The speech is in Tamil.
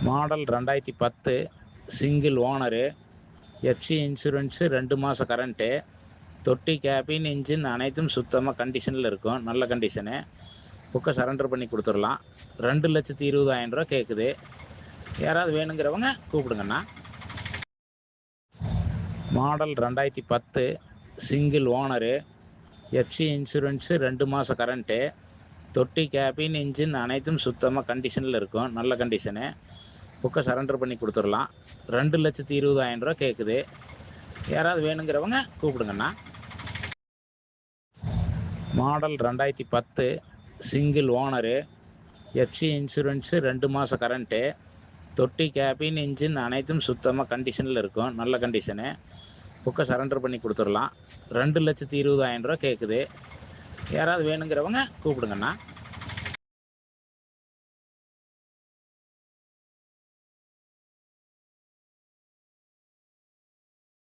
Model 2010 single owner, FC insurance 2 மாதம் கரண்ட்டு, தொட்டி கேபின் இன்ஜின் அனைத்தும் சுத்தமாக கண்டிஷனில் இருக்கும். நல்ல கண்டிஷனு. புக்கை சரண்டர் பண்ணி கொடுத்துடலாம். 2,20,000 கேட்குது. யாராவது வேணுங்கிறவங்க கூப்பிடுங்கண்ணா. Model 2010 single owner, FC insurance 2 மாதம் கரண்ட்டு, தொட்டி கேபின் இன்ஜின் அனைத்தும் சுத்தமாக கண்டிஷனில் இருக்கும். நல்ல கண்டிஷனு. புக்கை சரண்டர் பண்ணி கொடுத்துடலாம். 2,20,000 கேட்குது. யாராவது வேணுங்கிறவங்க கூப்பிடுங்கண்ணா. Model 2010 single owner, FC insurance 2 மாதம் கரண்ட்டு, தொட்டி கேபின் இன்ஜின் அனைத்தும் சுத்தமாக கண்டிஷனில் இருக்கும். நல்ல கண்டிஷனு. புக்கை சரண்டர் பண்ணி கொடுத்துடலாம். 2,20,000 கேட்குது. யாராவது வேணுங்கிறவங்க கூப்பிடுங்கண்ணா.